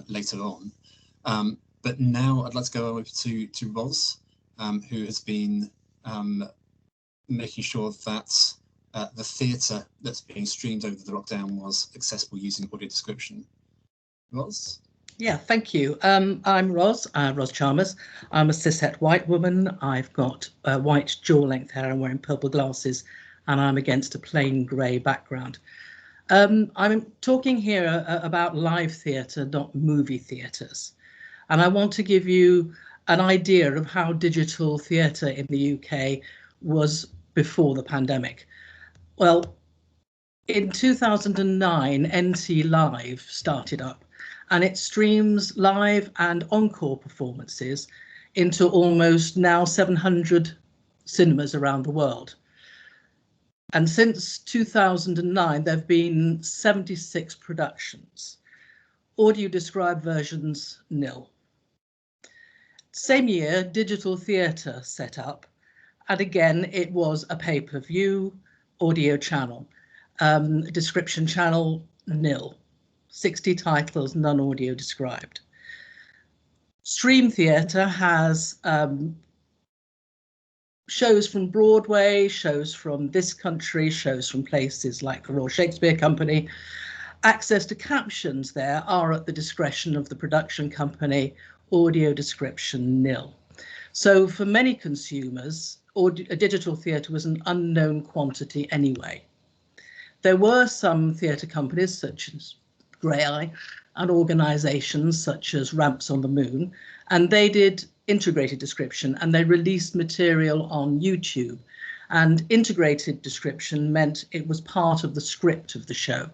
later on. But now I'd like to go over to Ros, who has been making sure that the theatre that's being streamed over the lockdown was accessible using audio description. Ros? Yeah, thank you. I'm Ros Chalmers. I'm a cishet white woman. I've got white jaw-length hair. I'm wearing purple glasses, and I'm against a plain grey background. I'm talking here about live theatre, not movie theatres. And I want to give you an idea of how digital theatre in the UK was before the pandemic. Well, in 2009, NT Live started up, and it streams live and encore performances into almost now 700 cinemas around the world. And since 2009, there have been 76 productions. Audio described versions, nil. Same year, digital theatre set up, and again, it was a pay-per-view audio channel. Description channel, nil. 60 titles, none audio described. Stream theatre has shows from Broadway, shows from this country, shows from places like the Royal Shakespeare Company. Access to captions there are at the discretion of the production company, audio description, nil. So for many consumers, digital theatre was an unknown quantity anyway. There were some theatre companies such as Grey Eye and organisations such as Ramps on the Moon, and they did integrated description and they released material on YouTube. And integrated description meant it was part of the script of the show.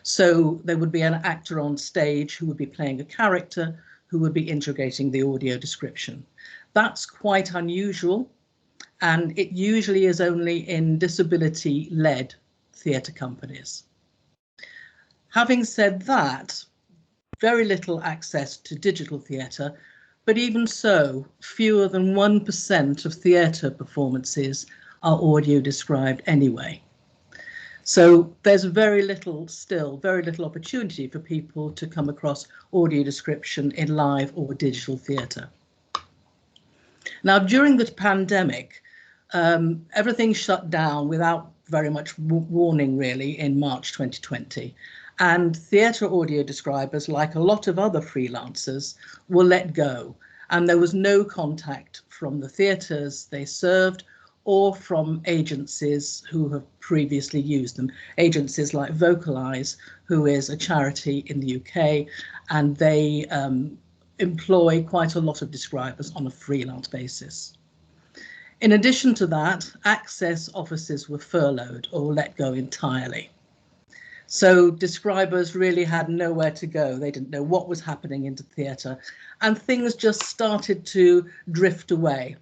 So there would be an actor on stage who would be playing a character who would be integrating the audio description. That's quite unusual, and it usually is only in disability-led theatre companies. Having said that, very little access to digital theatre, but even so, fewer than 1% of theatre performances are audio described anyway. So there's very little opportunity for people to come across audio description in live or digital theatre. Now, during the pandemic, everything shut down without very much warning, really, in March 2020. And theatre audio describers, like a lot of other freelancers, were let go. And there was no contact from the theatres they served or from agencies who have previously used them. Agencies like Vocalise, who is a charity in the UK, and they employ quite a lot of describers on a freelance basis. In addition to that, access offices were furloughed or let go entirely. So describers really had nowhere to go. They didn't know what was happening in theatre, and things just started to drift away.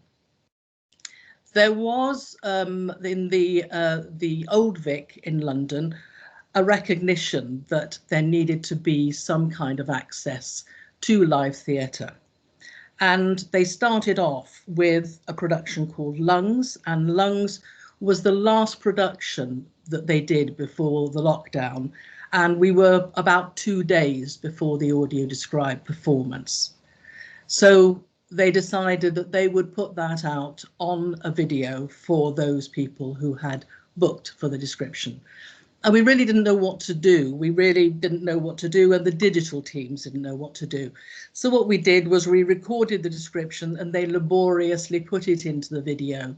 There was, in the Old Vic in London, a recognition that there needed to be some kind of access to live theatre. And they started off with a production called Lungs, and Lungs was the last production that they did before the lockdown. And we were about 2 days before the audio described performance. So they decided that they would put that out on a video for those people who had booked for the description. And we really didn't know what to do. We really didn't know what to do, and the digital teams didn't know what to do. So what we did was we recorded the description and they laboriously put it into the video,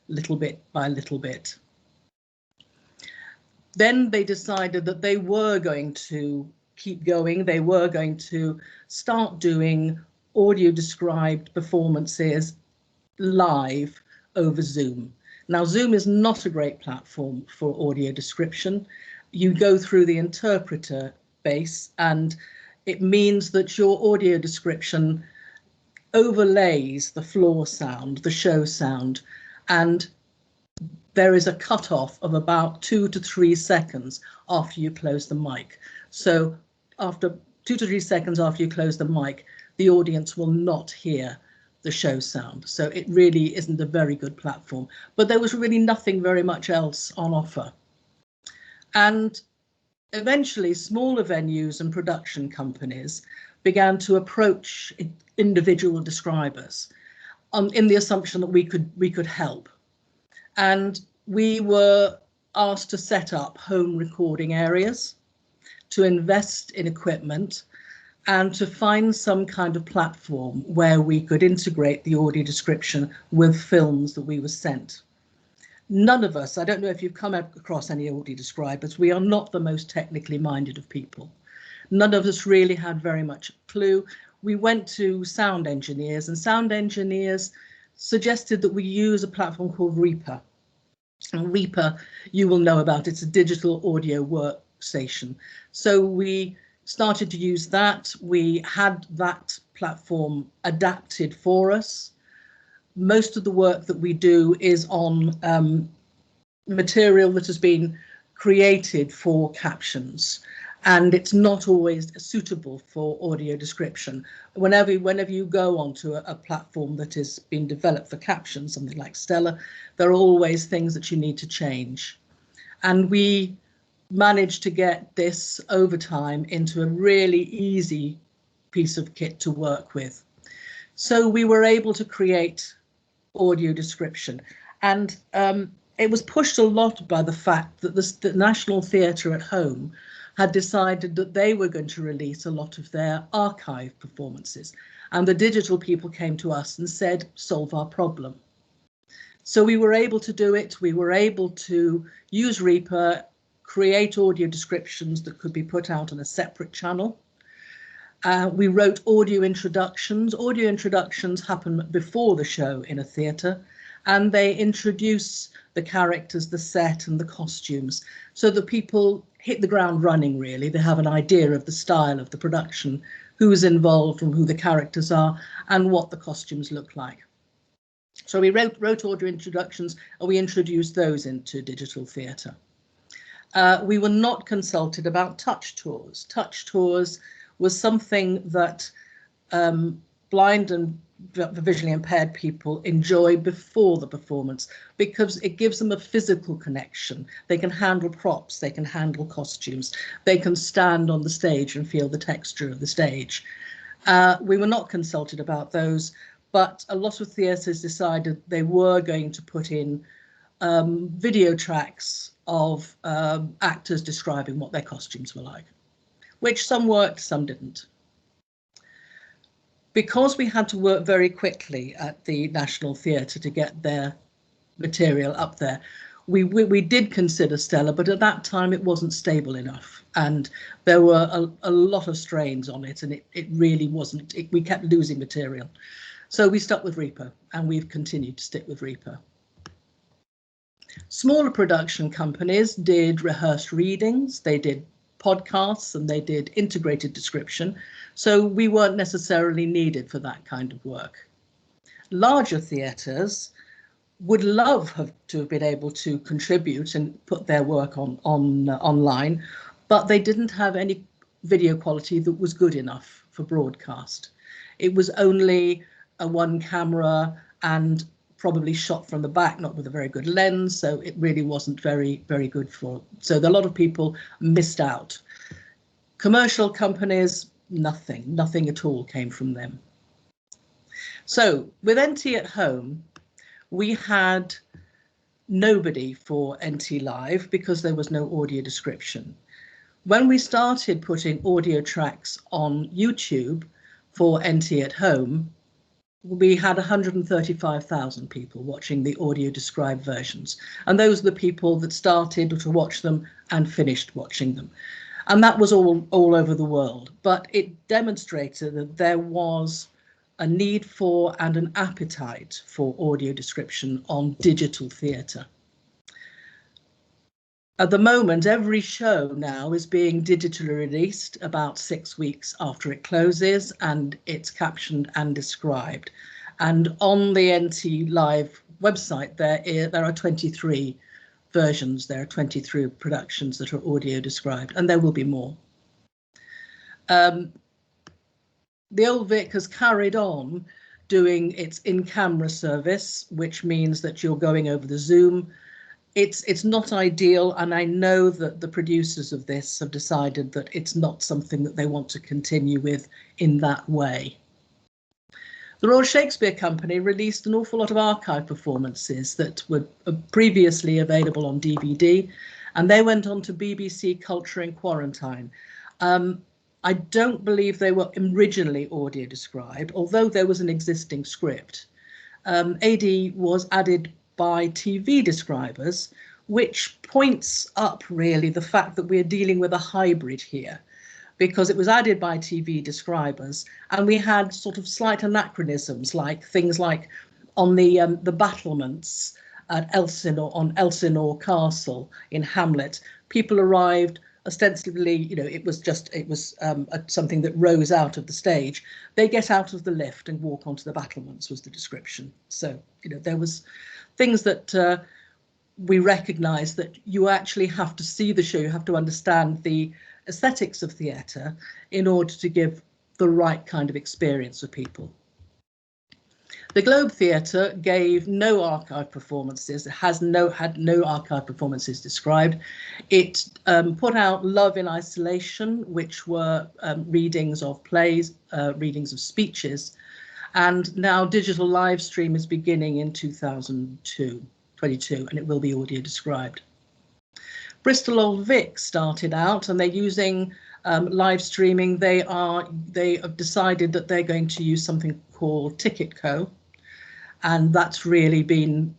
little bit by little bit. Then they decided that they were going to keep going. They were going to start doing audio described performances live over Zoom. Now, Zoom is not a great platform for audio description. You go through the interpreter base, and it means that your audio description overlays the floor sound, the show sound, and there is a cutoff of about 2 to 3 seconds after you close the mic. So after 2 to 3 seconds after you close the mic, the audience will not hear the show sound. So it really isn't a very good platform, but there was really nothing very much else on offer. And eventually smaller venues and production companies began to approach individual describers in the assumption that we could help. And we were asked to set up home recording areas, to invest in equipment, and to find some kind of platform where we could integrate the audio description with films that we were sent. None of us, I don't know if you've come across any audio describers, we are not the most technically minded of people. None of us really had very much clue. We went to sound engineers, and sound engineers suggested that we use a platform called Reaper. And Reaper, you will know about, it's a digital audio workstation. So we started to use that. We had that platform adapted for us. Most of the work that we do is on material that has been created for captions, and it's not always suitable for audio description. Whenever you go onto a platform that has been developed for captions, something like Stella, there are always things that you need to change. And we managed to get this over time into a really easy piece of kit to work with. So we were able to create audio description, and it was pushed a lot by the fact that the National Theatre at Home had decided that they were going to release a lot of their archive performances, and the digital people came to us and said, solve our problem. So we were able to do it. We were able to use Reaper, create audio descriptions that could be put out on a separate channel. We wrote audio introductions. Audio introductions happen before the show in a theatre, and they introduce the characters, the set and the costumes, so that people hit the ground running, really. They have an idea of the style of the production, who's involved and who the characters are, and what the costumes look like. So we wrote audio introductions, and we introduced those into digital theatre. We were not consulted about touch tours. Touch tours was something that blind and visually impaired people enjoy before the performance, because it gives them a physical connection. They can handle props, they can handle costumes, they can stand on the stage and feel the texture of the stage. We were not consulted about those, but a lot of theatres decided they were going to put in video tracks of actors describing what their costumes were like, which some worked, some didn't. Because we had to work very quickly at the National Theatre to get their material up there, we did consider Stella, but at that time it wasn't stable enough, and there were a lot of strains on it, and it really wasn't, we kept losing material. So we stuck with Reaper, and we've continued to stick with Reaper. Smaller production companies did rehearsed readings, they did podcasts, and they did integrated description. So we weren't necessarily needed for that kind of work. Larger theatres would love to have been able to contribute and put their work online, but they didn't have any video quality that was good enough for broadcast. It was only a one camera and probably shot from the back, not with a very good lens, so it really wasn't very good for. So a lot of people missed out. Commercial companies, nothing at all came from them. So with NT at Home, we had nobody for NT Live because there was no audio description. When we started putting audio tracks on YouTube for NT at Home, we had 135,000 people watching the audio described versions. And those are the people that started to watch them and finished watching them. And that was all over the world. But it demonstrated that there was a need for and an appetite for audio description on digital theatre. At the moment, every show now is being digitally released about 6 weeks after it closes, and it's captioned and described. And on the NT Live website, there are 23 versions, there are 23 productions that are audio described, and there will be more. The Old Vic has carried on doing its in-camera service, which means that you're going over the Zoom. it's not ideal, and I know that the producers of this have decided that it's not something that they want to continue with in that way. The Royal Shakespeare Company released an awful lot of archive performances that were previously available on DVD, and they went on to BBC Culture in Quarantine. I don't believe they were originally audio described, although there was an existing script. AD was added by TV describers, which points up really the fact that we're dealing with a hybrid here, because it was added by TV describers, and we had sort of slight anachronisms, like things like on the battlements at Elsinore Castle in Hamlet, people arrived ostensibly, you know, it was something that rose out of the stage. They get out of the lift and walk onto the battlements was the description. So, you know, there was things that we recognise that you actually have to see the show, you have to understand the aesthetics of theatre in order to give the right kind of experience for people. The Globe Theatre gave no archive performances. It had no archive performances described. It put out Love in Isolation, which were readings of plays, readings of speeches, and now digital live stream is beginning in 2022, and it will be audio described. Bristol Old Vic started out, and they're using live streaming. They have decided that they're going to use something called Ticket Co, and that's really been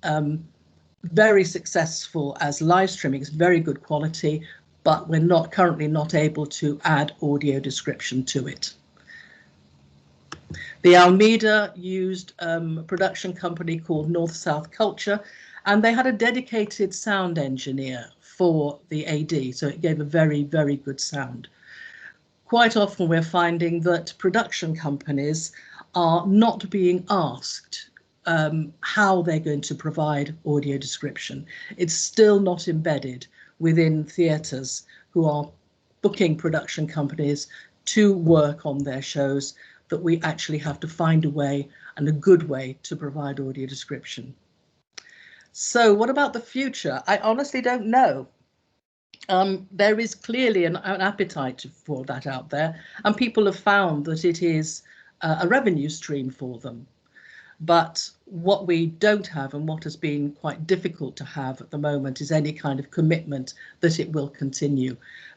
very successful as live streaming. It's very good quality, but we're currently not able to add audio description to it. The Almeida used a production company called North South Culture, and they had a dedicated sound engineer for the AD, so it gave a very, very good sound. Quite often we're finding that production companies are not being asked how they're going to provide audio description. It's still not embedded within theatres who are booking production companies to work on their shows, that we actually have to find a way, and a good way, to provide audio description. So what about the future? I honestly don't know. There is clearly an appetite for that out there, and people have found that it is a revenue stream for them. But what we don't have, and what has been quite difficult to have at the moment, is any kind of commitment that it will continue.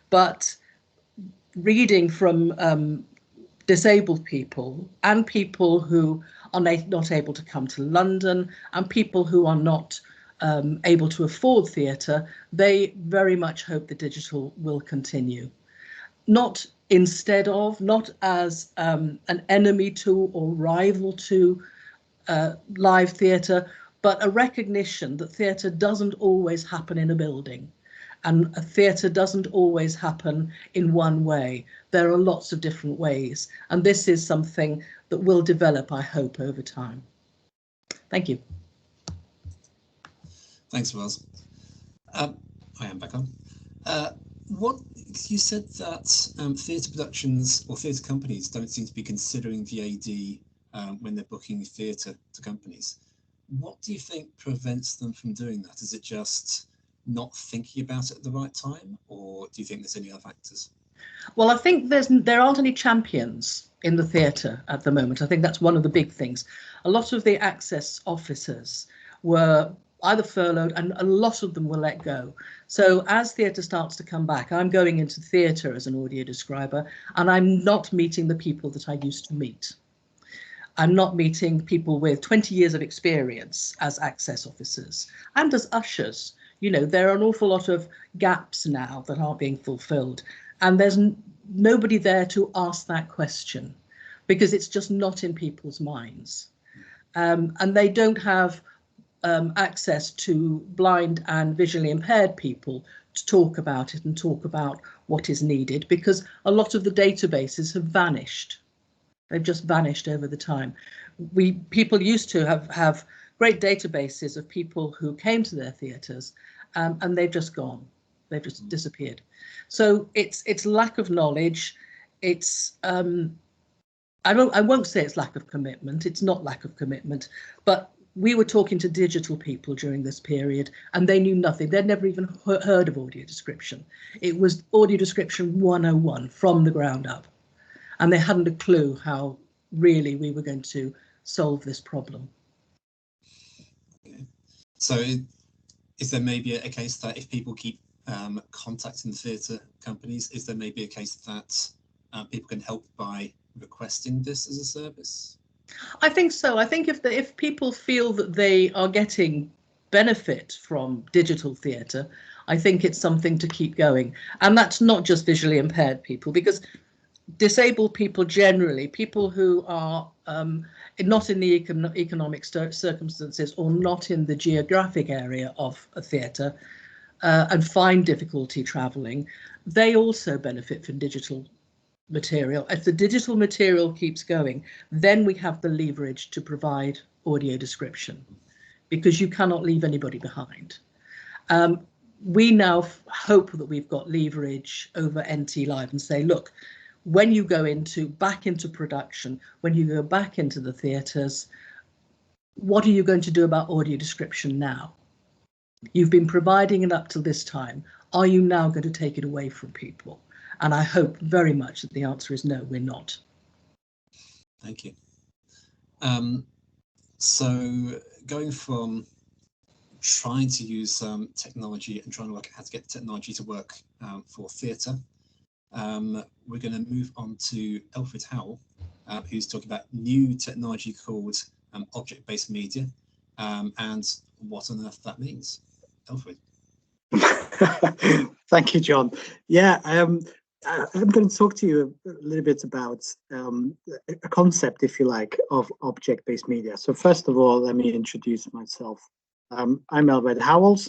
But reading from disabled people, and people who are not able to come to London, and people who are not able to afford theatre, they very much hope the digital will continue. Not instead of, not as an enemy to or rival to live theatre, but a recognition that theatre doesn't always happen in a building, and a theatre doesn't always happen in one way. There are lots of different ways, and this is something that will develop, I hope, over time. Thank you. Thanks, Wells. I am back on. What you said that theatre productions or theatre companies don't seem to be considering the AD when they're booking theatre to companies. What do you think prevents them from doing that? Is it just not thinking about it at the right time, or do you think there's any other factors? Well, I think there aren't any champions in the theatre at the moment. I think that's one of the big things. A lot of the access officers were either furloughed, and a lot of them were let go. So as theatre starts to come back, I'm going into theatre as an audio describer, and I'm not meeting the people that I used to meet. I'm not meeting people with 20 years of experience as access officers and as ushers. You know, there are an awful lot of gaps now that aren't being fulfilled, and there's nobody there to ask that question, because it's just not in people's minds. And they don't have access to blind and visually impaired people to talk about it and talk about what is needed, because a lot of the databases have vanished. They've just vanished over the time. People used to have great databases of people who came to their theatres, and they've just gone. They've just disappeared. So it's lack of knowledge. It's I won't say it's lack of commitment. It's not lack of commitment, but we were talking to digital people during this period, and they knew nothing. They'd never even heard of audio description. It was audio description 101 from the ground up, and they hadn't a clue how really we were going to solve this problem. Okay. So is there maybe a case that if people keep contacting theatre companies, is there maybe a case that people can help by requesting this as a service? I think so. I think if people feel that they are getting benefit from digital theatre, I think it's something to keep going. And that's not just visually impaired people, because disabled people generally, people who are not in the economic circumstances or not in the geographic area of a theatre and find difficulty travelling, they also benefit from digital material. If the digital material keeps going, then we have the leverage to provide audio description, because you cannot leave anybody behind. We now hope that we've got leverage over NT Live and say, look, when you go back into production, when you go back into the theatres, what are you going to do about audio description now? You've been providing it up till this time. Are you now going to take it away from people? And I hope very much that the answer is no, we're not. Thank you. So going from trying to use technology and trying to work out how to get technology to work for theatre, we're going to move on to Elfrid Howell, who's talking about new technology called object-based media, and what on earth that means. Elfrid. Thank you, John. Yeah, I'm going to talk to you a little bit about a concept, if you like, of object-based media. So first of all, let me introduce myself. I'm Elfrid Howell.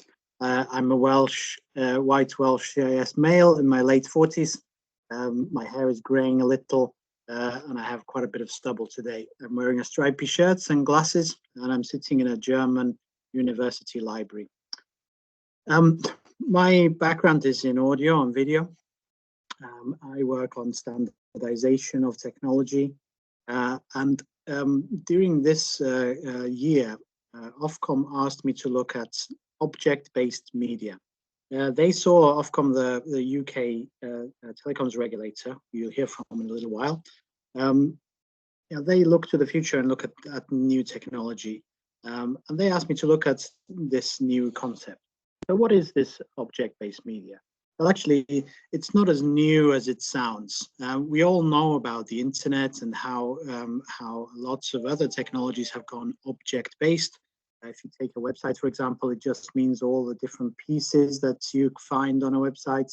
I'm a white Welsh CIS male in my late 40s. My hair is greying a little, and I have quite a bit of stubble today. I'm wearing a stripy shirt and glasses, and I'm sitting in a German university library. My background is in audio and video. I work on standardization of technology, and during this year, Ofcom asked me to look at object-based media. They saw Ofcom, the UK telecoms regulator, you'll hear from in a little while. They look to the future and look at new technology, and they asked me to look at this new concept. So what is this object-based media? Well, actually, it's not as new as it sounds. We all know about the internet and how lots of other technologies have gone object-based. If you take a website, for example, it just means all the different pieces that you find on a website.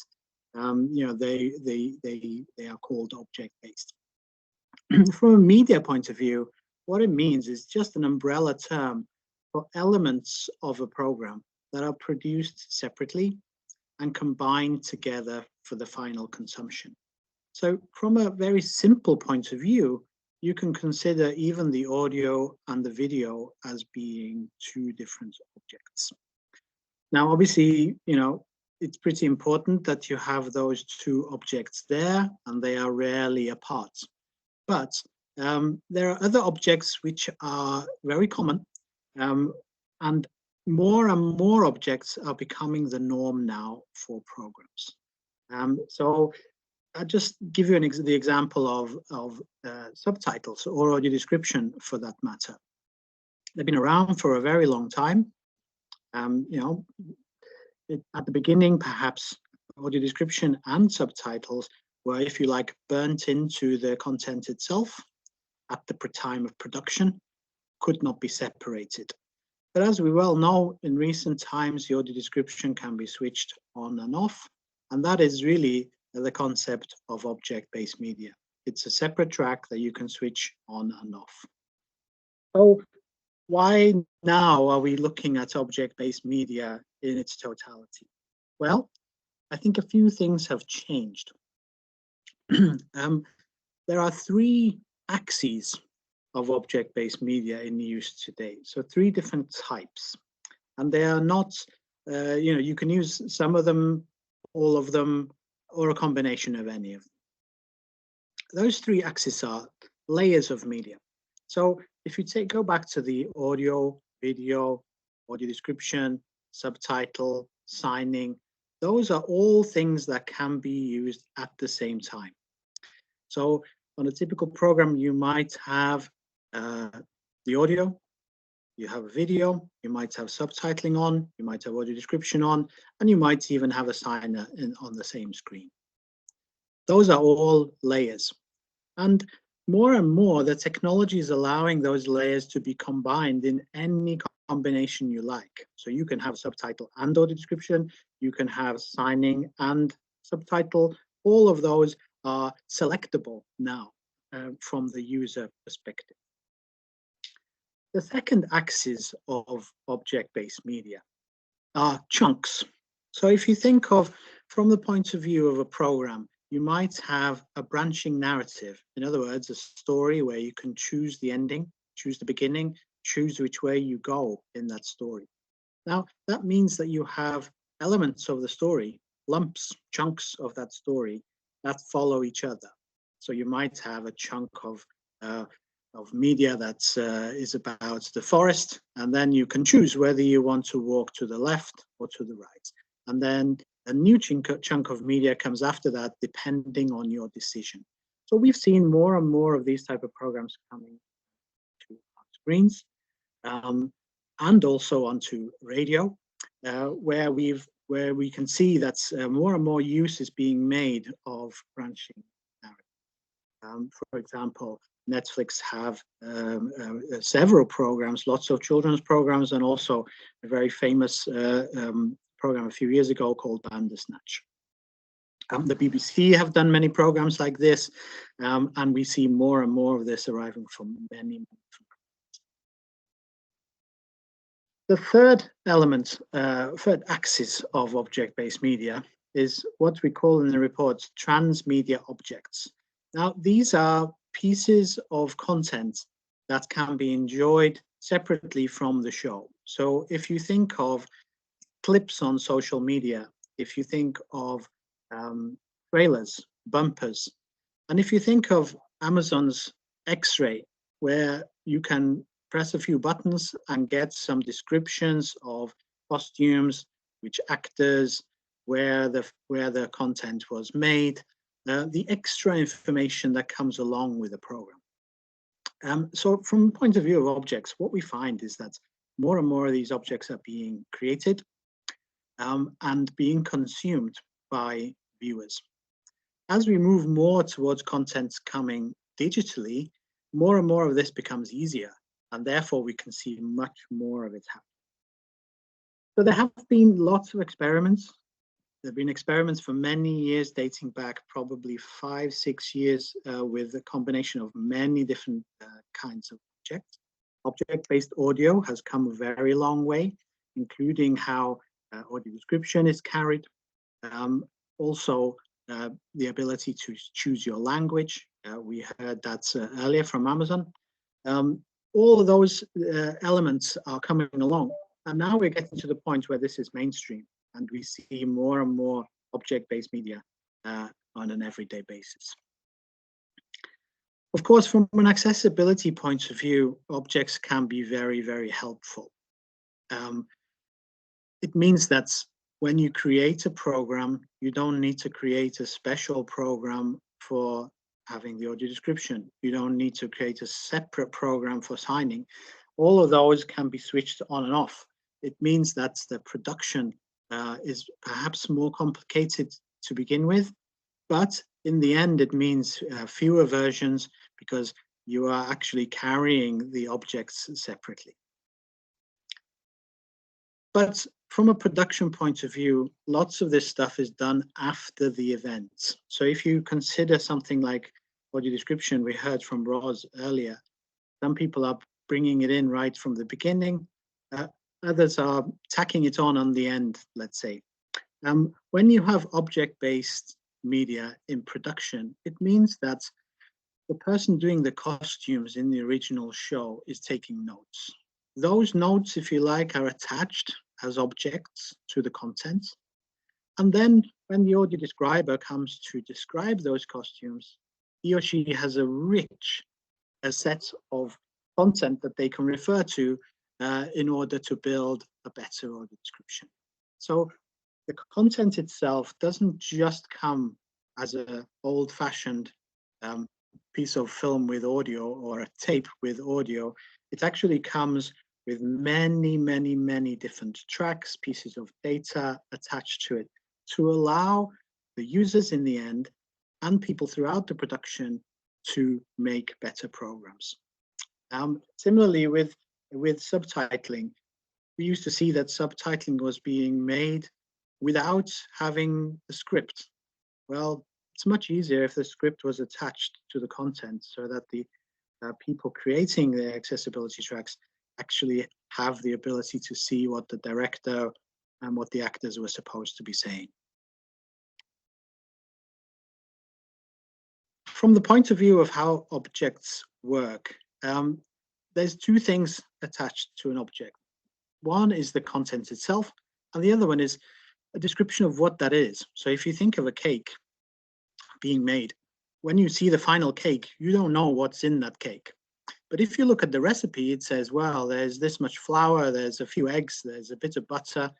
They are called object-based. From a media point of view, what it means is just an umbrella term for elements of a program that are produced separately and combined together for the final consumption. So from a very simple point of view, you can consider even the audio and the video as being two different objects. Now, obviously, it's pretty important that you have those two objects there, and they are rarely apart. But there are other objects which are very common, and more objects are becoming the norm now for programs. So I'll just give you the example of subtitles or audio description, for that matter. They've been around for a very long time. At the beginning, perhaps audio description and subtitles were, if you like, burnt into the content itself at the time of production, could not be separated. But as we well know, in recent times, the audio description can be switched on and off, and that is really the concept of object-based media. It's a separate track that you can switch on and off. So why now are we looking at object-based media in its totality? Well, I think a few things have changed. There are three axes of object-based media in use today. So three different types, and they are not, you can use some of them, all of them, or a combination of any of them. Those three axes are layers of media. So if you go back to the audio video, audio description, subtitle, signing. Those are all things that can be used at the same time. So on a typical program, you might have the audio, you have a video, you might have subtitling on, you might have audio description on, and you might even have a signer on the same screen. Those are all layers. And more, the technology is allowing those layers to be combined in any combination you like. So you can have subtitle and audio description, you can have signing and subtitle. All of those are selectable now from the user perspective. The second axis of object-based media are chunks. So if you think of, from the point of view of a program, you might have a branching narrative. In other words, a story where you can choose the ending, choose the beginning, choose which way you go in that story. Now, that means that you have elements of the story, lumps, chunks of that story that follow each other. So you might have a chunk of media that is about the forest, and then you can choose whether you want to walk to the left or to the right. And then a new chunk of media comes after that, depending on your decision. So we've seen more and more of these type of programs coming to our screens, and also onto radio, where we can see that more and more use is being made of branching narrative. For example, Netflix have several programs, lots of children's programs, and also a very famous program a few years ago called Bandersnatch. The BBC have done many programs like this, and we see more and more of this arriving from many. The third element, third axis of object-based media is what we call in the reports transmedia objects. Now, these are pieces of content that can be enjoyed separately from the show. So if you think of clips on social media, if you think of trailers, bumpers, and if you think of Amazon's X-ray, where you can press a few buttons and get some descriptions of costumes, which actors, where the content was made, the extra information that comes along with the program. So from the point of view of objects, what we find is that more and more of these objects are being created and being consumed by viewers. As we move more towards content coming digitally, more and more of this becomes easier, and therefore we can see much more of it happen. So there have been lots of experiments. There have been experiments for many years, dating back probably 5-6 years, with a combination of many different kinds of objects. Object-based audio has come a very long way, including how audio description is carried. Also, the ability to choose your language. We heard that earlier from Amazon. All of those elements are coming along. And now we're getting to the point where this is mainstream, and we see more and more object-based media on an everyday basis. Of course, from an accessibility point of view, objects can be very, very helpful. It means that when you create a program, you don't need to create a special program for having the audio description. You don't need to create a separate program for signing. All of those can be switched on and off. It means that the production is perhaps more complicated to begin with, but in the end, it means fewer versions because you are actually carrying the objects separately. But from a production point of view, lots of this stuff is done after the event. So if you consider something like audio description, we heard from Roz earlier, some people are bringing it in right from the beginning. Others are tacking it on the end, let's say. When you have object-based media in production, it means that the person doing the costumes in the original show is taking notes. Those notes, if you like, are attached as objects to the content. And then when the audio describer comes to describe those costumes, he or she has a rich set of content that they can refer to in order to build a better audio description. So the content itself doesn't just come as an old-fashioned piece of film with audio or a tape with audio. It actually comes with many different tracks, pieces of data attached to it, to allow the users in the end and people throughout the production to make better programs. Similarly with subtitling, we used to see that subtitling was being made without having the script. Well, it's much easier if the script was attached to the content so that the people creating the accessibility tracks actually have the ability to see what the director and what the actors were supposed to be saying. From the point of view of how objects work, there's two things attached to an object. One is the content itself, and the other one is a description of what that is. So if you think of a cake being made, when you see the final cake, you don't know what's in that cake. But if you look at the recipe, it says, well, there's this much flour, there's a few eggs, there's a bit of butter.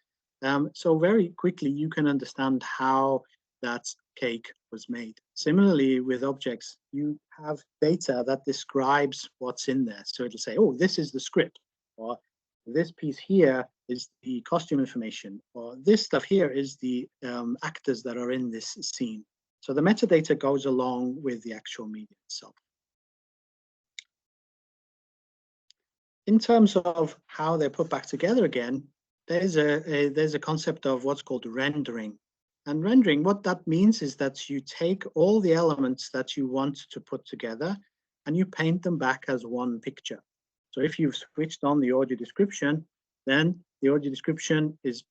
So very quickly you can understand how that cake was made. Similarly, with objects, you have data that describes what's in there. So it'll say, oh, this is the script, or this piece here is the costume information, or this stuff here is the actors that are in this scene. So the metadata goes along with the actual media itself. In terms of how they're put back together again, there's a concept of what's called rendering. And rendering, what that means is that you take all the elements that you want to put together and you paint them back as one picture. So if you've switched on the audio description, then the audio description is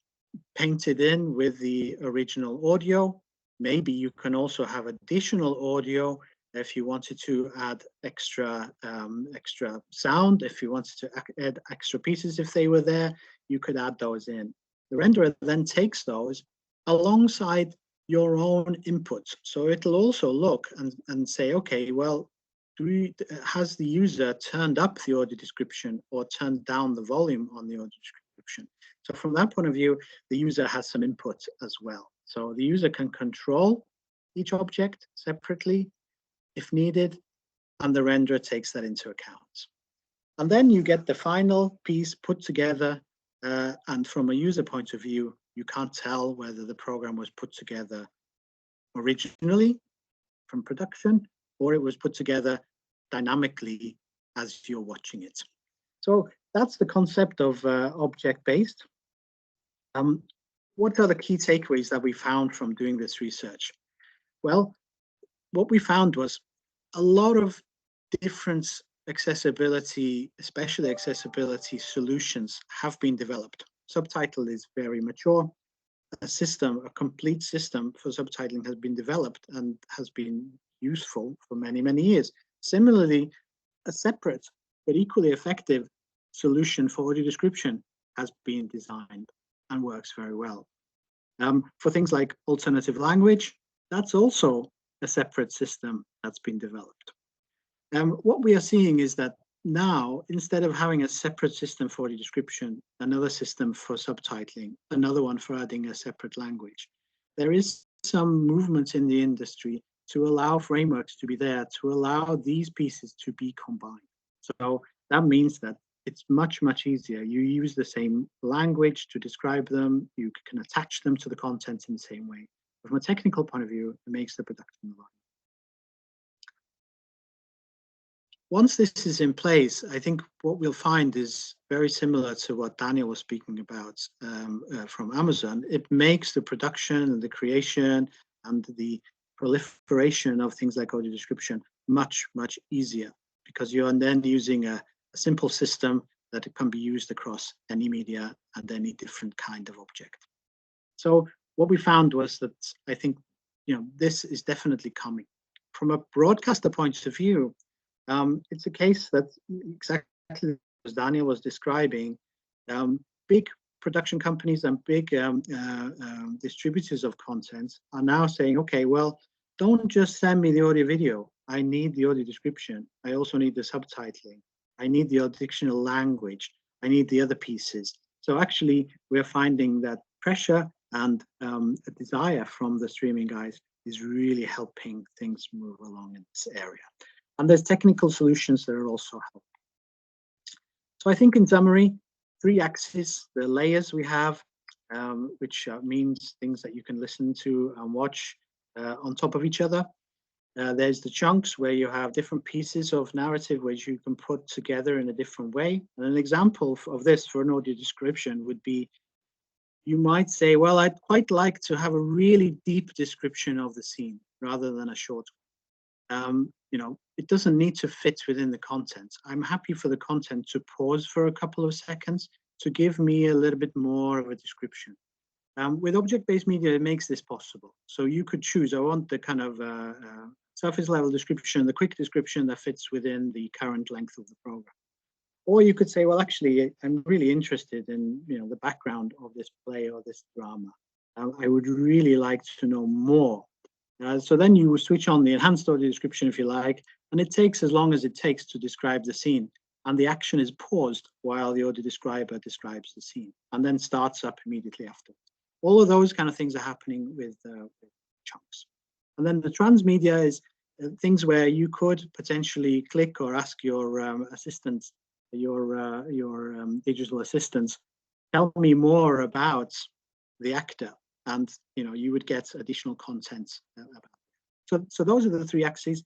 painted in with the original audio. Maybe you can also have additional audio if you wanted to add extra sound. If you wanted to add extra pieces, if they were there, you could add those in. The renderer then takes those alongside your own input. So it'll also look and say, okay, well, has the user turned up the audio description or turned down the volume on the audio description? So from that point of view, the user has some input as well. So the user can control each object separately if needed, and the renderer takes that into account. And then you get the final piece put together, and from a user point of view, you can't tell whether the program was put together originally from production or it was put together dynamically as you're watching it. So that's the concept of object-based. What are the key takeaways that we found from doing this research? Well, what we found was a lot of different accessibility, especially accessibility solutions, have been developed. Subtitle is very mature. A complete system for subtitling has been developed and has been useful for many years. Similarly, a separate but equally effective solution for audio description has been designed and works very well. For things like alternative language, that's also a separate system that's been developed. What we are seeing is that now, instead of having a separate system for audio description, another system for subtitling, another one for adding a separate language, there is some movement in the industry to allow frameworks to be there, to allow these pieces to be combined. So that means that it's much easier. You use the same language to describe them, you can attach them to the content in the same way. But from a technical point of view, it makes the production run. Once this is in place, I think what we'll find is very similar to what Daniel was speaking about from Amazon. It makes the production and the creation and the proliferation of things like audio description much easier, because you're then using a simple system that can be used across any media and any different kind of object. So what we found was that I think this is definitely coming. From a broadcaster point of view, it's a case that exactly as Daniel was describing, big production companies and big distributors of content are now saying, okay, well, don't just send me the audio video. I need the audio description. I also need the subtitling. I need the additional language. I need the other pieces. So actually, we're finding that pressure and a desire from the streaming guys is really helping things move along in this area. And there's technical solutions that are also helping. So I think in summary, 3 axes, the layers we have, which means things that you can listen to and watch on top of each other. There's the chunks where you have different pieces of narrative which you can put together in a different way. And an example of this for an audio description would be, you might say, well, I'd quite like to have a really deep description of the scene rather than a short one. You know, it doesn't need to fit within the content. I'm happy for the content to pause for a couple of seconds to give me a little bit more of a description. With object-based media, it makes this possible. So you could choose, I want the kind of surface level description, the quick description that fits within the current length of the program. Or you could say, well, actually, I'm really interested in, you know, the background of this play or this drama. I would really like to know more. So then you switch on the enhanced audio description, if you like, and it takes as long as it takes to describe the scene. And the action is paused while the audio describer describes the scene, and then starts up immediately after. All of those kind of things are happening with chunks. And then the transmedia is things where you could potentially click or ask your assistant, your digital assistants, tell me more about the actor, and you know, you would get additional content about it. So those are the 3 axes.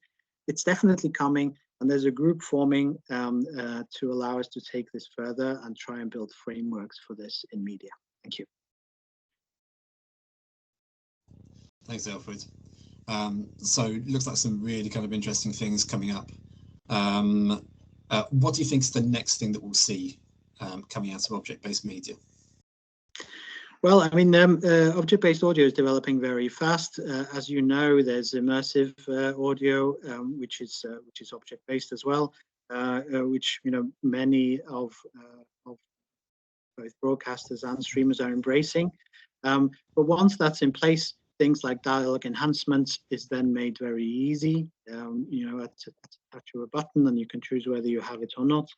It's definitely coming, and there's a group forming to allow us to take this further and try and build frameworks for this in media. Thank you. Thanks, Alfred. So it looks like some really kind of interesting things coming up. What do you think is the next thing that we'll see coming out of object-based media? Well, I mean, object-based audio is developing very fast. As you know, there's immersive audio, which is object-based as well, which, you know, many of both broadcasters and streamers are embracing. But once that's in place, things like dialogue enhancement is then made very easy. You know, at the touch of a button, and you can choose whether you have it or not.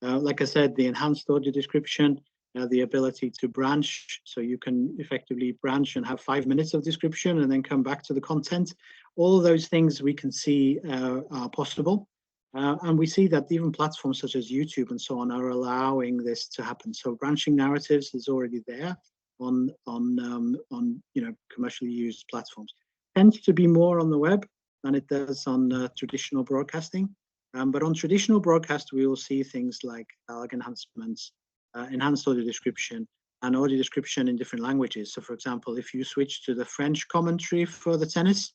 Like I said, the enhanced audio description, the ability to branch, so you can effectively branch and have 5 minutes of description and then come back to the content. All of those things we can see are possible. And we see that even platforms such as YouTube and so on are allowing this to happen. So branching narratives is already there on you know, commercially used platforms. Tends to be more on the web than it does on traditional broadcasting. But on traditional broadcast, we will see things like dialogue enhancements, enhanced audio description, and audio description in different languages. So for example, if you switch to the French commentary for the tennis,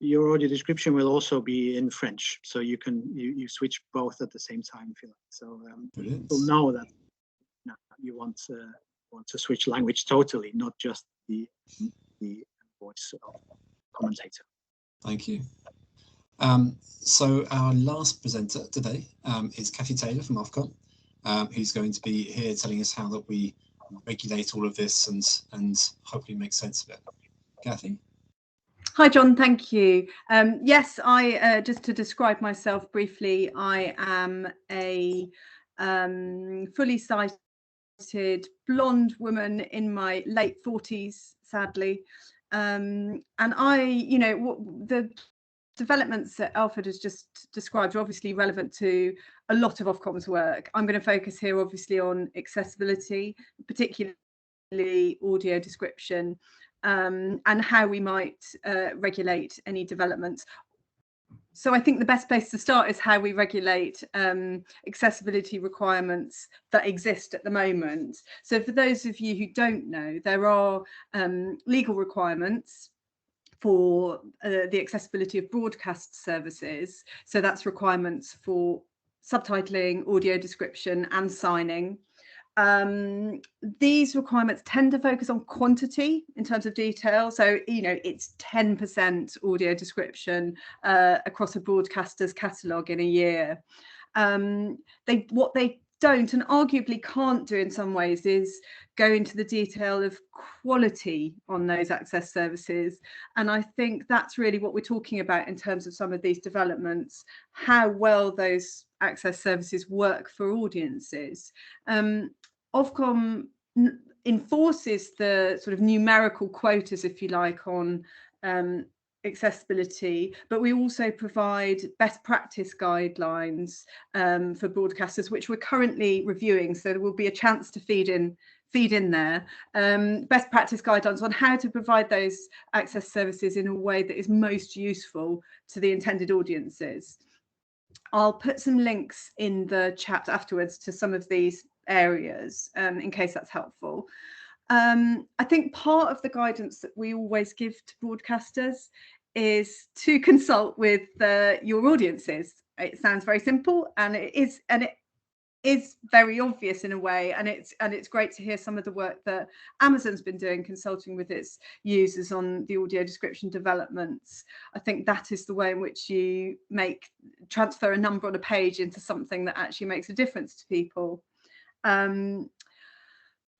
your audio description will also be in French. So you can you switch both at the same time if you like. So you'll know that you want to switch language totally, not just the voice of commentator. Thank you. So our last presenter today is Kathy Taylor from Ofcom, who's going to be here telling us how that we regulate all of this and hopefully make sense of it. Kathy? Hi, John. Thank you. Yes, I just to describe myself briefly, I am a fully sighted blonde woman in my late 40s, sadly. And I, you know, the developments that Alfred has just described are obviously relevant to a lot of Ofcom's work. I'm going to focus here obviously on accessibility, particularly audio description, and how we might regulate any developments. So I think the best place to start is how we regulate accessibility requirements that exist at the moment. So for those of you who don't know, there are legal requirements for the accessibility of broadcast services. So that's requirements for subtitling, audio description and signing. These requirements tend to focus on quantity in terms of detail. So, you know, it's 10% audio description across a broadcaster's catalogue in a year. What they don't, and arguably can't do in some ways, is go into the detail of quality on those access services. And I think that's really what we're talking about in terms of some of these developments, how well those access services work for audiences. Ofcom enforces the sort of numerical quotas, if you like, on accessibility, but we also provide best practice guidelines for broadcasters, which we're currently reviewing, so there will be a chance to feed in there best practice guidelines on how to provide those access services in a way that is most useful to the intended audiences. I'll put some links in the chat afterwards to some of these areas in case that's helpful. I think part of the guidance that we always give to broadcasters is to consult with your audiences. It sounds very simple, and it is very obvious in a way, and it's great to hear some of the work that Amazon's been doing, consulting with its users on the audio description developments. I think that is the way in which you transfer a number on a page into something that actually makes a difference to people. And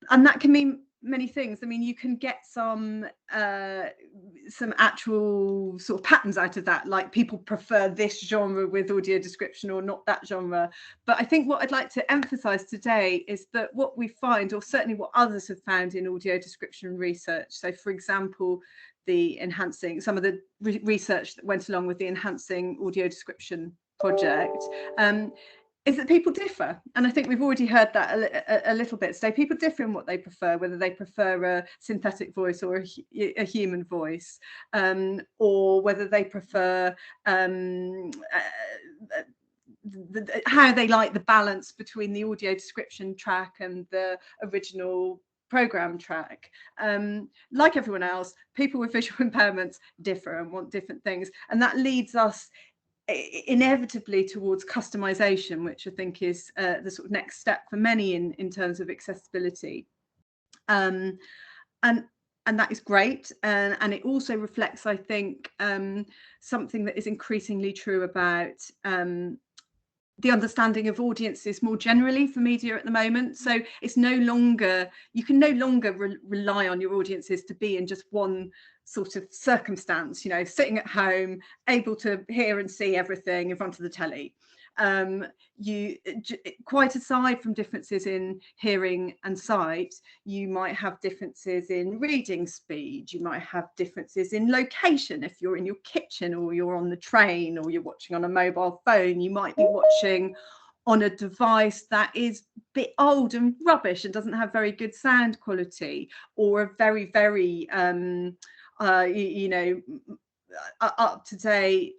that can mean many things. I mean, you can get some actual sort of patterns out of that, like people prefer this genre with audio description or not that genre. But I think what I'd like to emphasize today is that what we find, or certainly what others have found in audio description research, so for example, some of the research that went along with the Enhancing Audio Description project, is that people differ. And I think we've already heard that a little bit. So people differ in what they prefer, whether they prefer a synthetic voice or a human voice, or whether they prefer how they like the balance between the audio description track and the original program track. Like everyone else, people with visual impairments differ and want different things. And that leads us inevitably towards customization, which I think is the sort of next step for many in terms of accessibility. And that is great. And it also reflects, I think, something that is increasingly true about the understanding of audiences more generally for media at the moment. So it's you can no longer rely on your audiences to be in just one sort of circumstance, sitting at home, able to hear and see everything in front of the telly. Quite aside from differences in hearing and sight, you might have differences in reading speed, you might have differences in location. If you're in your kitchen or you're on the train or you're watching on a mobile phone, you might be watching on a device that is a bit old and rubbish and doesn't have very good sound quality, or a very, very up to date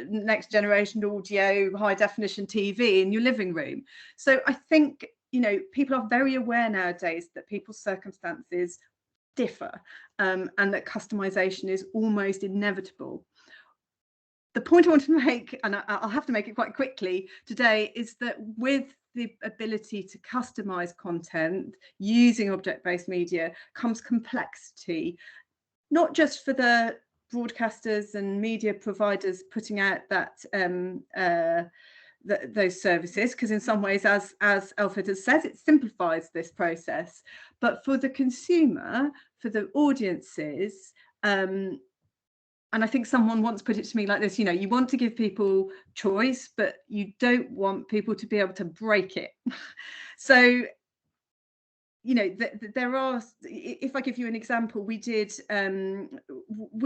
next generation audio high definition TV in your living room. So I think people are very aware nowadays that people's circumstances differ, and that customization is almost inevitable. The point I want to make, and I'll have to make it quite quickly today, is that with the ability to customize content using object-based media comes complexity, not just for the broadcasters and media providers putting out those services, because in some ways, as Alfred has said, it simplifies this process, but for the consumer, for the audiences, and I think someone once put it to me like this, you want to give people choice, but you don't want people to be able to break it. So there are, if I give you an example, we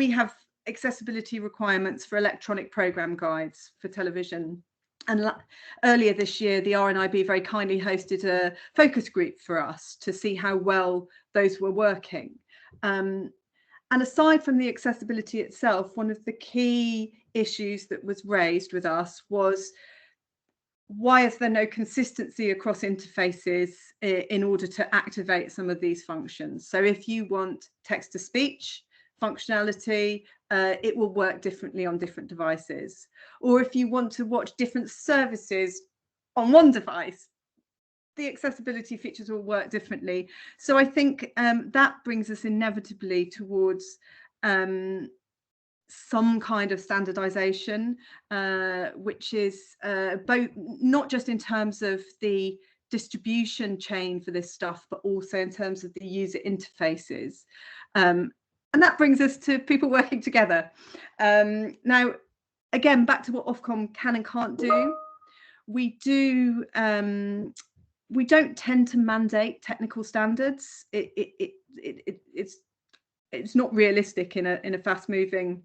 have accessibility requirements for electronic program guides for television. And earlier this year, the RNIB very kindly hosted a focus group for us to see how well those were working. And aside from the accessibility itself, one of the key issues that was raised with us was, why is there no consistency across interfaces in order to activate some of these functions? So if you want text-to-speech functionality, it will work differently on different devices. Or if you want to watch different services on one device, the accessibility features will work differently. So I think that brings us inevitably towards some kind of standardization, which is both not just in terms of the distribution chain for this stuff, but also in terms of the user interfaces. And that brings us to people working together. Now, again, back to what Ofcom can and can't do. We don't tend to mandate technical standards. It's not realistic in a fast-moving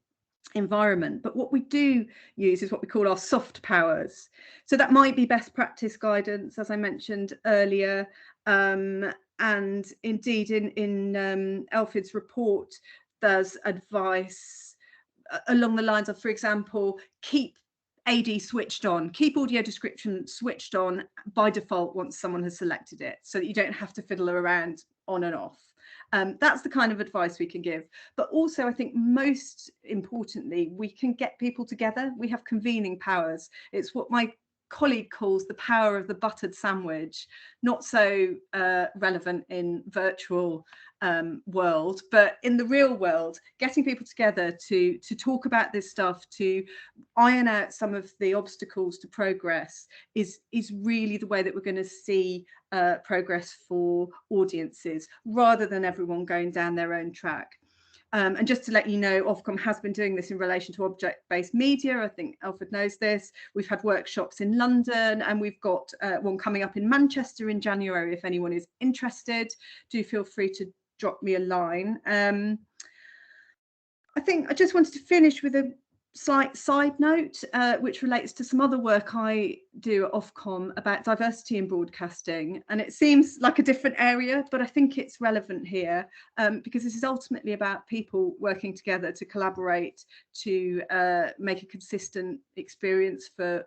environment, but what we do use is what we call our soft powers. So that might be best practice guidance, as I mentioned earlier, and indeed in Elfid's report there's advice along the lines of, for example, keep AD switched on, keep audio description switched on by default once someone has selected it, so that you don't have to fiddle around on and off. That's the kind of advice we can give. But also, I think most importantly, we can get people together. We have convening powers. It's what my colleague calls the power of the buttered sandwich. Not so relevant in virtual world, but in the real world, getting people together to talk about this stuff, to iron out some of the obstacles to progress is really the way that we're going to see progress for audiences, rather than everyone going down their own track. And just to let you know, Ofcom has been doing this in relation to object-based media. I think Alfred knows this. We've had workshops in London, and we've got one coming up in Manchester in January. If anyone is interested, do feel free to drop me a line. I think I just wanted to finish with a slight side note, which relates to some other work I do at Ofcom about diversity in broadcasting. And it seems like a different area, but I think it's relevant here because this is ultimately about people working together to collaborate to make a consistent experience for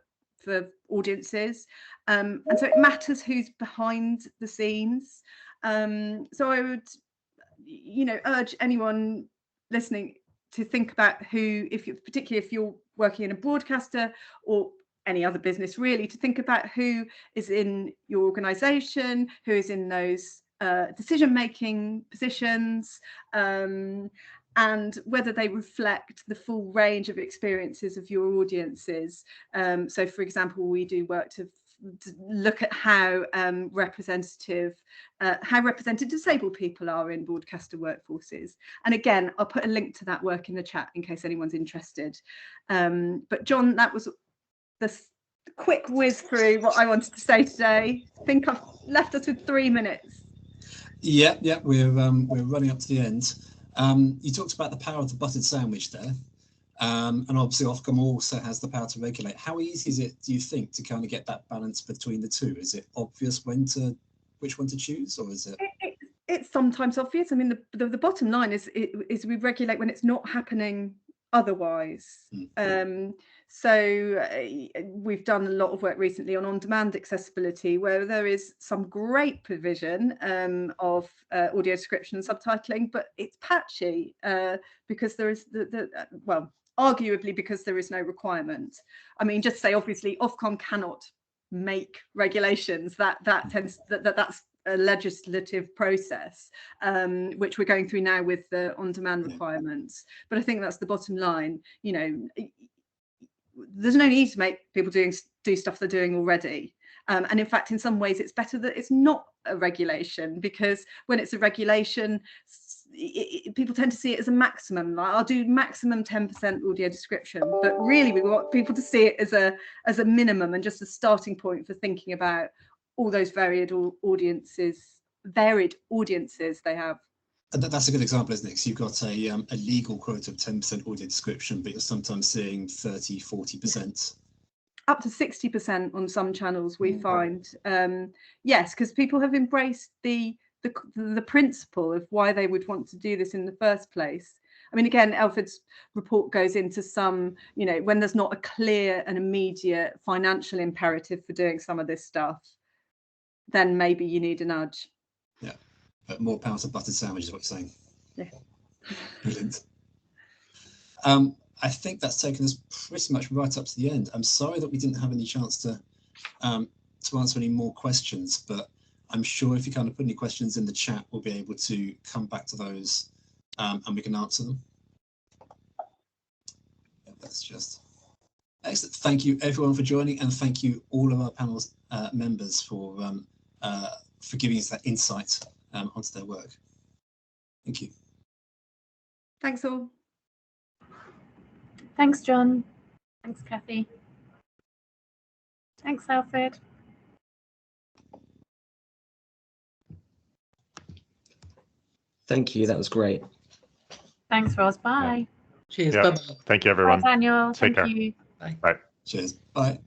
audiences. And so it matters who's behind the scenes. So I would, urge anyone listening to think about who, particularly if you're working in a broadcaster or any other business really, to think about who is in your organisation, who is in those decision-making positions, and whether they reflect the full range of experiences of your audiences. So, for example, we do work to look at how represented disabled people are in broadcaster workforces. And again, I'll put a link to that work in the chat in case anyone's interested. But John, that was the quick whiz through what I wanted to say today. I think I've left us with 3 minutes. Yeah, we're running up to the end. You talked about the power of the buttered sandwich there. And obviously Ofcom also has the power to regulate. How easy is it, do you think, to kind of get that balance between the two? Is it obvious which one to choose, or is it? It's sometimes obvious. I mean, the bottom line is we regulate when it's not happening otherwise. So we've done a lot of work recently on on-demand accessibility, where there is some great provision of audio description and subtitling, but it's patchy because there is arguably because there is no requirement. I mean, just say obviously Ofcom cannot make regulations. That's a legislative process, which we're going through now with the on-demand requirements. But I think that's the bottom line. There's no need to make people do stuff they're doing already. And in fact, in some ways, it's better that it's not a regulation, because when it's a regulation, people tend to see it as a maximum. Like, I'll do maximum 10% audio description, but really we want people to see it as a minimum and just a starting point for thinking about all those varied audiences they have. And that's a good example, isn't it? Because you've got a legal quota of 10% audio description, but you're sometimes seeing 30, 40%. Up to 60% on some channels, we find. Yes, because people have embraced the principle of why they would want to do this in the first place. I mean, again, Elfid's report goes into some, when there's not a clear and immediate financial imperative for doing some of this stuff, then maybe you need a nudge. Yeah, but more power to buttered sandwich is what you're saying. Yeah. Brilliant. I think that's taken us pretty much right up to the end. I'm sorry that we didn't have any chance to answer any more questions, but I'm sure if you kind of put any questions in the chat, we'll be able to come back to those and we can answer them. Yeah, that's just excellent. Thank you everyone for joining, and thank you all of our panel members for for giving us that insight onto their work. Thank you. Thanks all. Thanks, John. Thanks, Kathy. Thanks, Alfred. Thank you. That was great. Thanks, Roz. Bye. Cheers. Yeah. Bye-bye. Thank you, Bye, everyone. Daniel. Take Thank care. you. Bye. Cheers. Bye.